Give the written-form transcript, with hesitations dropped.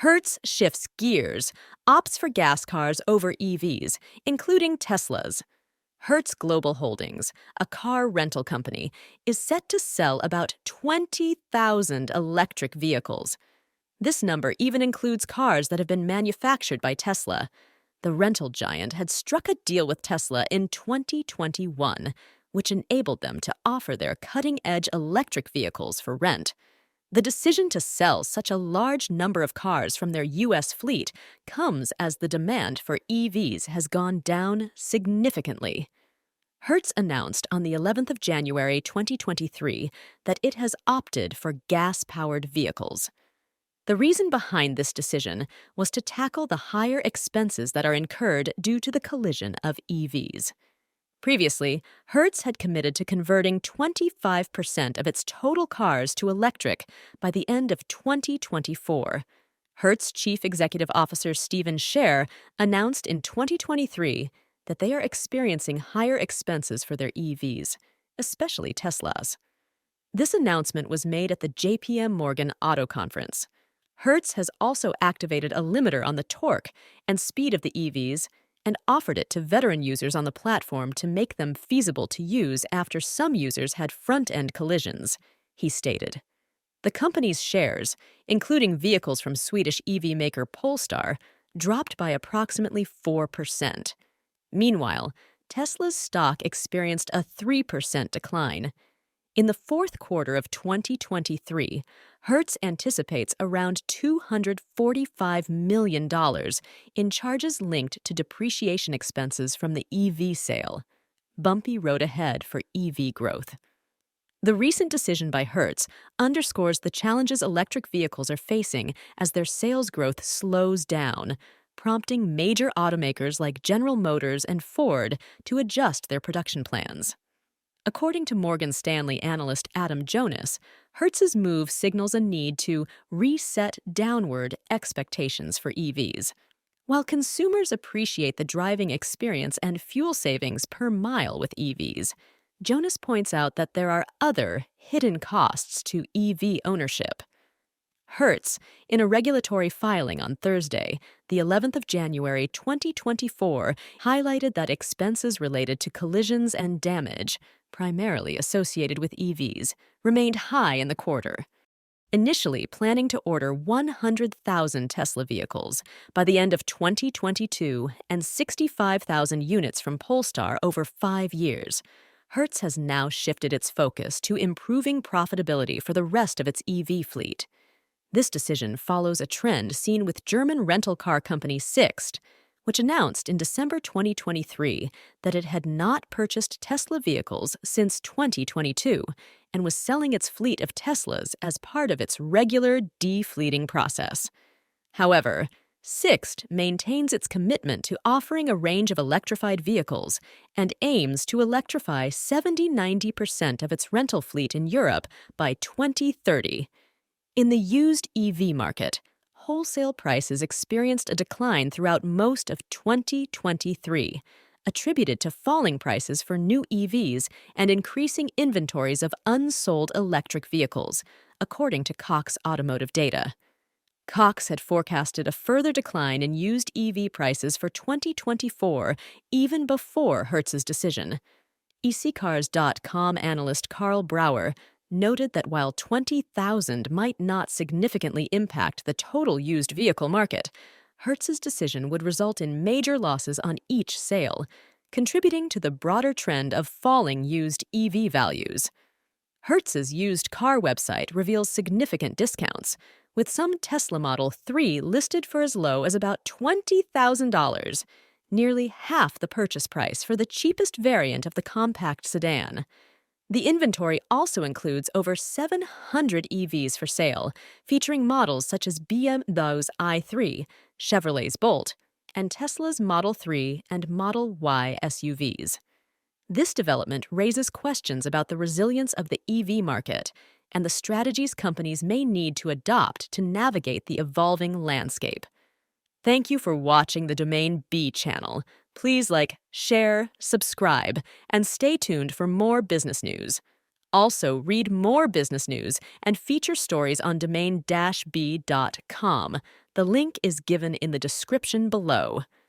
Hertz shifts gears, opts for gas cars over EVs, including Tesla's. Hertz Global Holdings, a car rental company, is set to sell about 20,000 electric vehicles. This number even includes cars that have been manufactured by Tesla. The rental giant had struck a deal with Tesla in 2021, which enabled them to offer their cutting-edge electric vehicles for rent. The decision to sell such a large number of cars from their U.S. fleet comes as the demand for EVs has gone down significantly. Hertz announced on the 11th of January 2023 that it has opted for gas-powered vehicles. The reason behind this decision was to tackle the higher expenses that are incurred due to the collision of EVs. Previously, Hertz had committed to converting 25% of its total cars to electric by the end of 2024. Hertz Chief Executive Officer Stephen Scher announced in 2023 that they are experiencing higher expenses for their EVs, especially Tesla's. This announcement was made at the JPM Morgan Auto Conference. Hertz has also activated a limiter on the torque and speed of the EVs and offered it to veteran users on the platform to make them feasible to use after some users had front-end collisions, he stated. The company's shares, including vehicles from Swedish EV maker Polestar, dropped by approximately 4%. Meanwhile, Tesla's stock experienced a 3% decline. In the fourth quarter of 2023, Hertz anticipates around $245 million in charges linked to depreciation expenses from the EV sale. Bumpy road ahead for EV growth. The recent decision by Hertz underscores the challenges electric vehicles are facing as their sales growth slows down, prompting major automakers like General Motors and Ford to adjust their production plans. According to Morgan Stanley analyst Adam Jonas, Hertz's move signals a need to reset downward expectations for EVs. While consumers appreciate the driving experience and fuel savings per mile with EVs, Jonas points out that there are other hidden costs to EV ownership. Hertz, in a regulatory filing on Thursday, the 11th of January 2024, highlighted that expenses related to collisions and damage, primarily associated with EVs, remained high in the quarter. Initially planning to order 100,000 Tesla vehicles by the end of 2022 and 65,000 units from Polestar over 5 years, Hertz has now shifted its focus to improving profitability for the rest of its EV fleet. This decision follows a trend seen with German rental car company Sixt, which announced in December 2023 that it had not purchased Tesla vehicles since 2022 and was selling its fleet of Teslas as part of its regular de-fleeting process. However, Sixt maintains its commitment to offering a range of electrified vehicles and aims to electrify 70–90% of its rental fleet in Europe by 2030. In the used EV market, wholesale prices experienced a decline throughout most of 2023, attributed to falling prices for new EVs and increasing inventories of unsold electric vehicles, according to Cox Automotive data. Cox had forecasted a further decline in used EV prices for 2024 even before Hertz's decision. eCars.com analyst Carl Brauer noted that while 20,000 might not significantly impact the total used vehicle market, Hertz's decision would result in major losses on each sale, contributing to the broader trend of falling used EV values. Hertz's used car website reveals significant discounts, with some Tesla Model 3 listed for as low as about $20,000, nearly half the purchase price for the cheapest variant of the compact sedan. The inventory also includes over 700 EVs for sale, featuring models such as BMW's i3, Chevrolet's Bolt, and Tesla's Model 3 and Model Y SUVs. This development raises questions about the resilience of the EV market and the strategies companies may need to adopt to navigate the evolving landscape. Thank you for watching the Domain B channel. Please like, share, subscribe, and stay tuned for more business news. Also, read more business news and feature stories on domain-b.com. The link is given in the description below.